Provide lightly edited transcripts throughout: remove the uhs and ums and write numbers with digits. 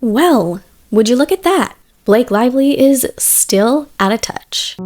Well, would you look at that? Blake Lively is still out of touch.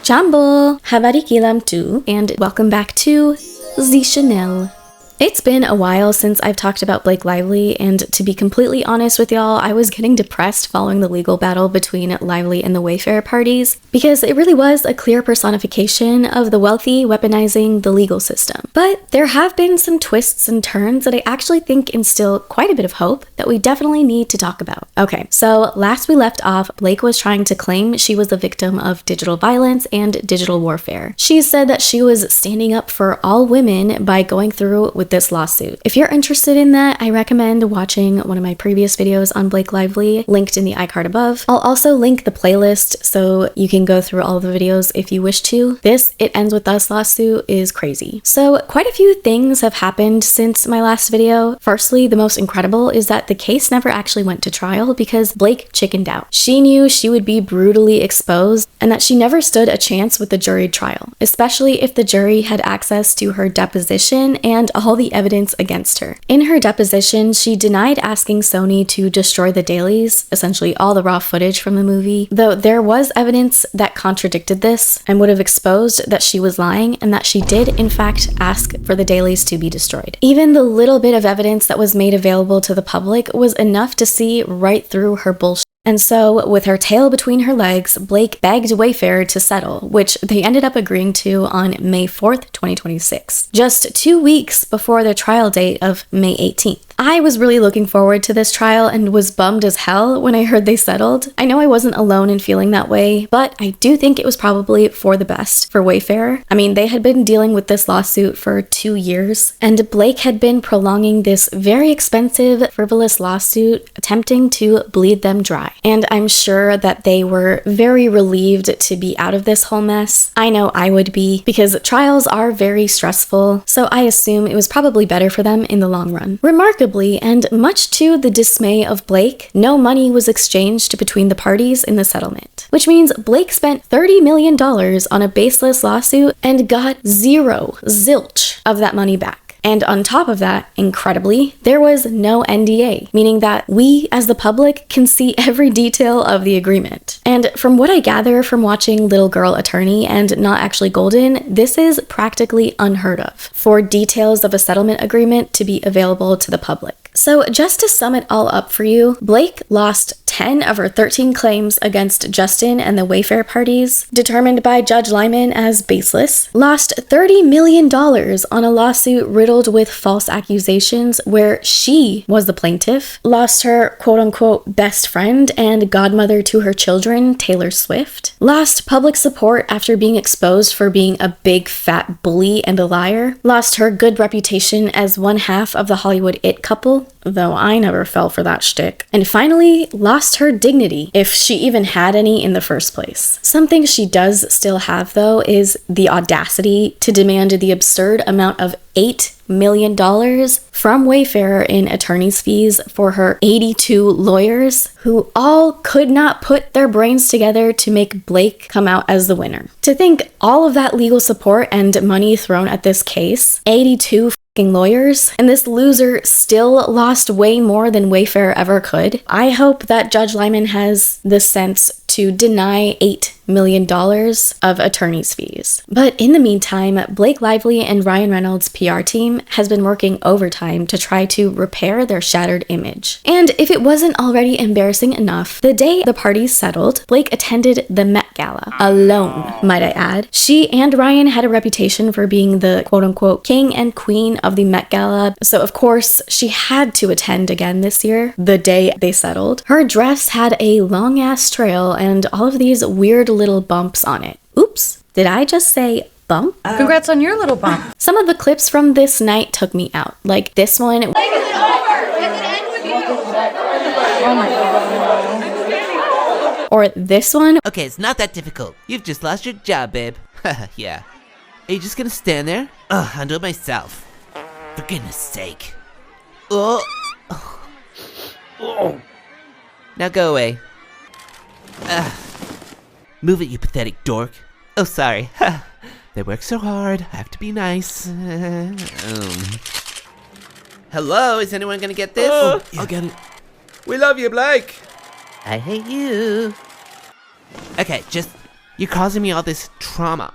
Jambo! Habari kilam tu, and welcome back to The Chanel. It's been a while since I've talked about Blake Lively, and to be completely honest with y'all, I was getting depressed following the legal battle between Lively and the Wayfair parties, because it really was a clear personification of the wealthy weaponizing the legal system. But there have been some twists and turns that I actually think instill quite a bit of hope that we definitely need to talk about. Okay, so last we left off, Blake was trying to claim she was a victim of digital violence and digital warfare. She said that she was standing up for all women by going through with this lawsuit. If you're interested in that, I recommend watching one of my previous videos on Blake Lively, linked in the iCard above. I'll also link the playlist so you can go through all of the videos if you wish to. This It Ends With Us lawsuit is crazy. So quite a few things have happened since my last video. Firstly, the most incredible is that the case never actually went to trial because Blake chickened out. She knew she would be brutally exposed and that she never stood a chance with the jury trial, especially if the jury had access to her deposition and all the evidence against her. In her deposition, she denied asking Sony to destroy the dailies, essentially all the raw footage from the movie, though there was evidence that contradicted this and would have exposed that she was lying and that she did in fact ask for the dailies to be destroyed. Even the little bit of evidence that was made available to the public was enough to see right through her bullshit. And so, with her tail between her legs, Blake begged Wayfair to settle, which they ended up agreeing to on May 4th, 2026, just 2 weeks before their trial date of May 18th. I was really looking forward to this trial and was bummed as hell when I heard they settled. I know I wasn't alone in feeling that way, but I do think it was probably for the best for Wayfair. I mean, they had been dealing with this lawsuit for 2 years, and Blake had been prolonging this very expensive, frivolous lawsuit, attempting to bleed them dry. And I'm sure that they were very relieved to be out of this whole mess. I know I would be, because trials are very stressful, so I assume it was probably better for them in the long run. Remarkably, and much to the dismay of Blake, no money was exchanged between the parties in the settlement, which means Blake spent $30 million on a baseless lawsuit and got zilch of that money back. And on top of that, incredibly, there was no NDA, meaning that we, as the public, can see every detail of the agreement. And from what I gather from watching Little Girl Attorney and Not Actually Golden, this is practically unheard of for details of a settlement agreement to be available to the public. So just to sum it all up for you, Blake lost 10 of her 13 claims against Justin and the Wayfair parties, determined by Judge Lyman as baseless, lost $30 million on a lawsuit riddled with false accusations where she was the plaintiff, lost her quote-unquote best friend and godmother to her children, Taylor Swift, lost public support after being exposed for being a big fat bully and a liar, lost her good reputation as one half of the Hollywood it couple, though I never fell for that shtick, and finally lost her dignity, if she even had any in the first place. Something she does still have, though, is the audacity to demand the absurd amount of $8 million from Wayfair in attorney's fees for her 82 lawyers, who all could not put their brains together to make Blake come out as the winner. To think all of that legal support and money thrown at this case, 82 lawyers, and this loser still lost way more than Wayfair ever could. I hope that Judge Lyman has the sense to deny $8 million of attorney's fees. But in the meantime, Blake Lively and Ryan Reynolds' PR team has been working overtime to try to repair their shattered image. And if it wasn't already embarrassing enough, the day the parties settled, Blake attended the Met Gala, alone, might I add. She and Ryan had a reputation for being the quote-unquote king and queen of the Met Gala, so of course she had to attend again this year, the day they settled. Her dress had a long-ass trail and all of these weird little bumps on it. Oops, did I just say bump? Congrats on your little bump. Some of the clips from this night took me out, like this one. Oh my God. Or this one. Okay, it's not that difficult. You've just lost your job, babe. Yeah. Are you just gonna stand there? I'll do it myself. For goodness sake. Oh. Now go away. Move it, you pathetic dork. Oh, sorry. They work so hard. I have to be nice. Hello, is anyone gonna get this? I'll get it. We love you, Blake. I hate you. Okay, just, you're causing me all this trauma.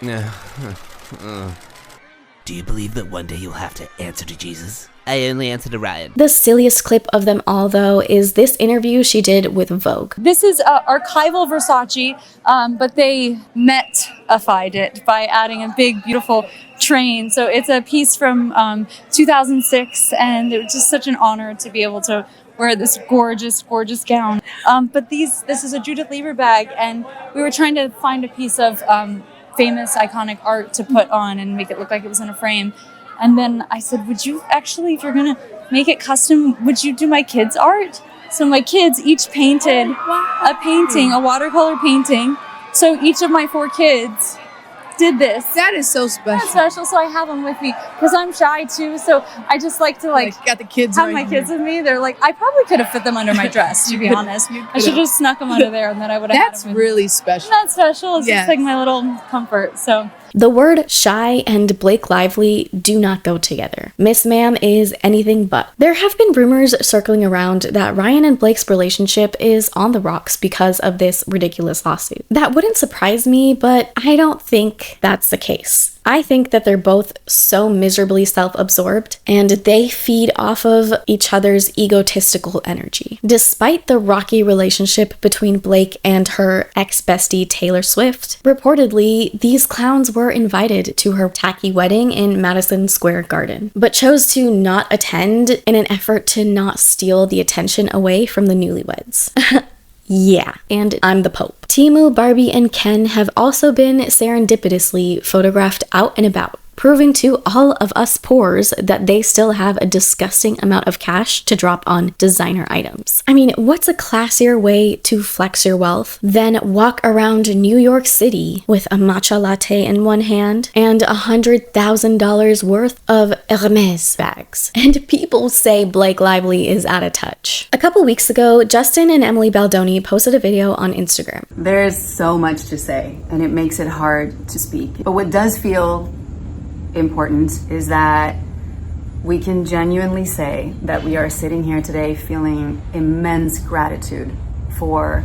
Do you believe that one day you'll have to answer to Jesus? I only answer to Ryan. The silliest clip of them all, though, is this interview she did with Vogue. This is archival Versace, but they metified it by adding a big, beautiful train. So it's a piece from 2006, and it was just such an honor to be able to wear this gorgeous, gorgeous gown. But this is a Judith Leiber bag, and we were trying to find a piece of famous, iconic art to put on and make it look like it was in a frame. And then I said, would you actually, if you're going to make it custom, would you do my kids' art? So my kids each painted a painting, a watercolor painting. So each of my 4 kids did this. That is so special. That's special. So I have them with me because I'm shy too. So I just like to got the kids have right my here. kids with me. They're like, I probably could have fit them under my dress, to be honest. I should have snuck them under there, and then I would have. That's really special. Not special. It's Yes. just like my little comfort. So. The word shy and Blake Lively do not go together. Miss Ma'am is anything but. There have been rumors circling around that Ryan and Blake's relationship is on the rocks because of this ridiculous lawsuit. That wouldn't surprise me, but I don't think that's the case. I think that they're both so miserably self-absorbed, and they feed off of each other's egotistical energy. Despite the rocky relationship between Blake and her ex-bestie Taylor Swift, reportedly, these clowns were invited to her tacky wedding in Madison Square Garden, but chose to not attend in an effort to not steal the attention away from the newlyweds. Yeah, and I'm the Pope. Timu, Barbie, and Ken have also been serendipitously photographed out and about, proving to all of us poors that they still have a disgusting amount of cash to drop on designer items. I mean, what's a classier way to flex your wealth than walk around New York City with a matcha latte in one hand and $100,000 worth of Hermes bags? And people say Blake Lively is out of touch. A couple weeks ago, Justin and Emily Baldoni posted a video on Instagram. There's so much to say, and it makes it hard to speak. But what does feel important is that we can genuinely say that we are sitting here today feeling immense gratitude for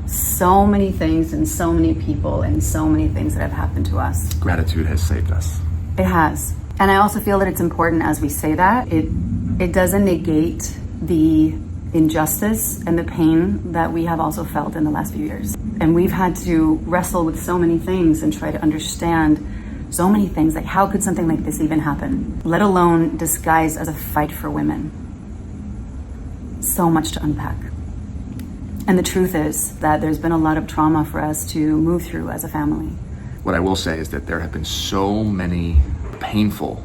so many things and so many people and so many things that have happened to us. Gratitude has saved us. It has. And I also feel that it's important as we say that, it doesn't negate the injustice and the pain that we have also felt in the last few years. And we've had to wrestle with so many things and try to understand so many things, like how could something like this even happen, let alone disguised as a fight for women. So much to unpack. And the truth is that there's been a lot of trauma for us to move through as a family. What I will say is that there have been so many painful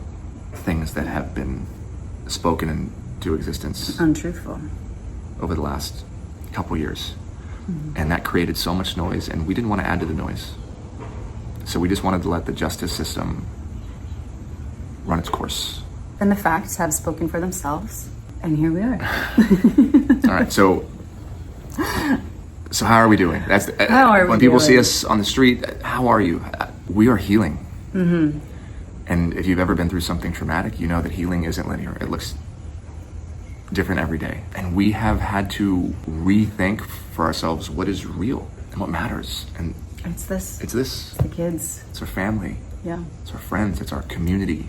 things that have been spoken into existence Untruthful. over the last couple years. And that created so much noise, and we didn't want to add to the noise. So we just wanted to let the justice system run its course. And the facts have spoken for themselves, and here we are. All right, so how are we doing? That's How are we when people see doing? us on the street. How are you? We are healing. And if you've ever been through something traumatic, you know that healing isn't linear. It looks different every day, and we have had to rethink for ourselves what is real and what matters. And It's this. it's this. The kids. It's our family. Yeah. It's our friends. It's our community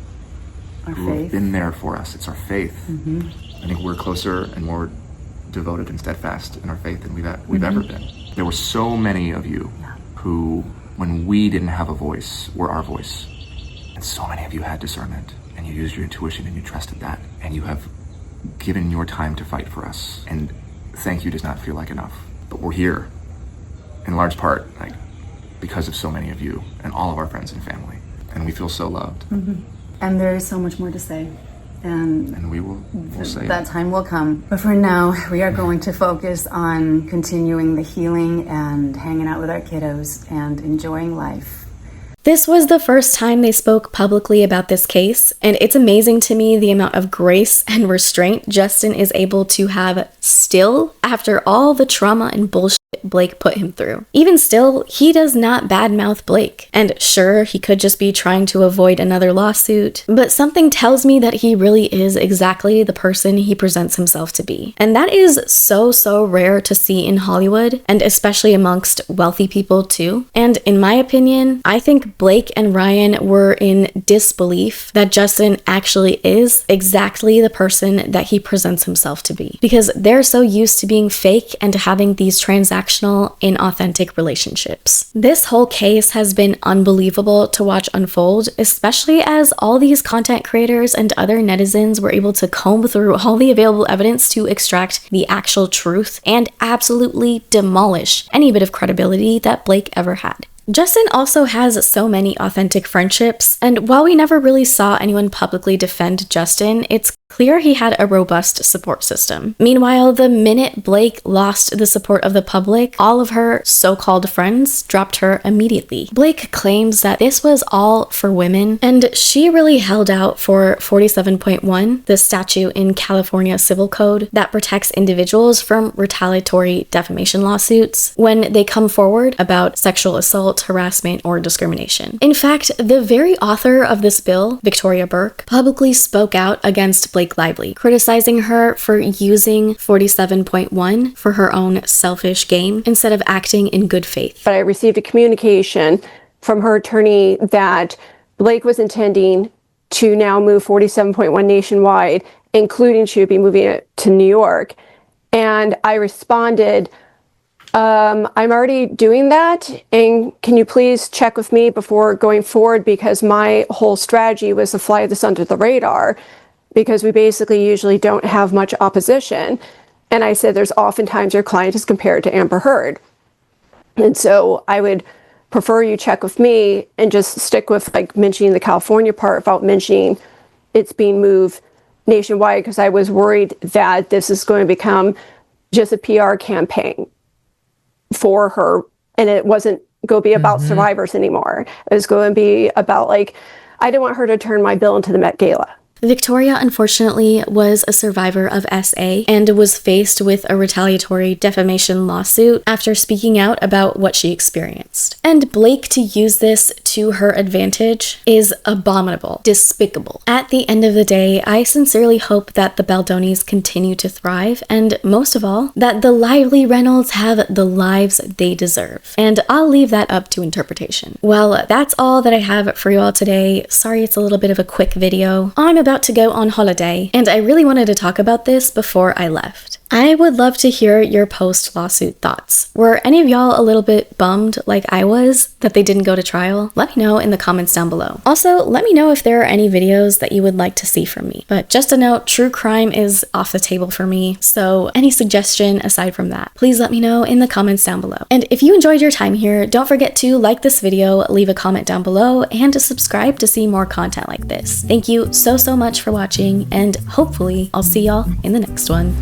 Our who have faith. been there for us. It's our faith. I think we're closer and more devoted and steadfast in our faith than we've ever been. There were so many of you who, when we didn't have a voice, were our voice. And so many of you had discernment, and you used your intuition, and you trusted that, and you have given your time to fight for us. And thank you does not feel like enough. But we're here, in large part, because of so many of you and all of our friends and family. And we feel so loved. And there is so much more to say. And we'll say that time will come. But for now, we are going to focus on continuing the healing and hanging out with our kiddos and enjoying life. This was the first time they spoke publicly about this case, and it's amazing to me the amount of grace and restraint Justin is able to have still after all the trauma and bullshit Blake put him through. Even still, he does not badmouth Blake. And sure, he could just be trying to avoid another lawsuit, but something tells me that he really is exactly the person he presents himself to be. And that is so rare to see in Hollywood, and especially amongst wealthy people too. And in my opinion, I think Blake and Ryan were in disbelief that Justin actually is exactly the person that he presents himself to be, because they're so used to being fake and to having these transactional, inauthentic relationships. This whole case has been unbelievable to watch unfold, especially as all these content creators and other netizens were able to comb through all the available evidence to extract the actual truth and absolutely demolish any bit of credibility that Blake ever had. Justin also has so many authentic friendships, and while we never really saw anyone publicly defend Justin, it's clear he had a robust support system. Meanwhile, the minute Blake lost the support of the public, all of her so-called friends dropped her immediately. Blake claims that this was all for women, and she really held out for 47.1, the statute in California Civil Code that protects individuals from retaliatory defamation lawsuits when they come forward about sexual assault, harassment, or discrimination. In fact, the very author of this bill, Victoria Burke, publicly spoke out against Blake Lively, criticizing her for using 47.1 for her own selfish gain instead of acting in good faith. But I received a communication from her attorney that Blake was intending to now move 47.1 nationwide, including she would be moving it to New York. And I responded, I'm already doing that, and can you please check with me before going forward, because my whole strategy was to fly this under the radar, because we basically usually don't have much opposition. And I said, there's oftentimes your client is compared to Amber Heard. And so I would prefer you check with me and just stick with like mentioning the California part without mentioning it's being moved nationwide, because I was worried that this is going to become just a PR campaign for her, and it wasn't going to be about survivors anymore. It was going to be about, like, I didn't want her to turn my bill into the Met Gala. Victoria, unfortunately, was a survivor of SA and was faced with a retaliatory defamation lawsuit after speaking out about what she experienced. And Blake to use this to her advantage is abominable, despicable. At the end of the day, I sincerely hope that the Baldonis continue to thrive, and most of all, that the Lively Reynolds have the lives they deserve. And I'll leave that up to interpretation. Well, that's all that I have for you all today. Sorry it's a little bit of a quick video. I'm about to go on holiday, and I really wanted to talk about this before I left. I would love to hear your post-lawsuit thoughts. Were any of y'all a little bit bummed like I was that they didn't go to trial? Let me know in the comments down below. Also, let me know if there are any videos that you would like to see from me. But just a note, true crime is off the table for me, so any suggestion aside from that, please let me know in the comments down below. And if you enjoyed your time here, don't forget to like this video, leave a comment down below, and to subscribe to see more content like this. Thank you so much for watching, and hopefully I'll see y'all in the next one.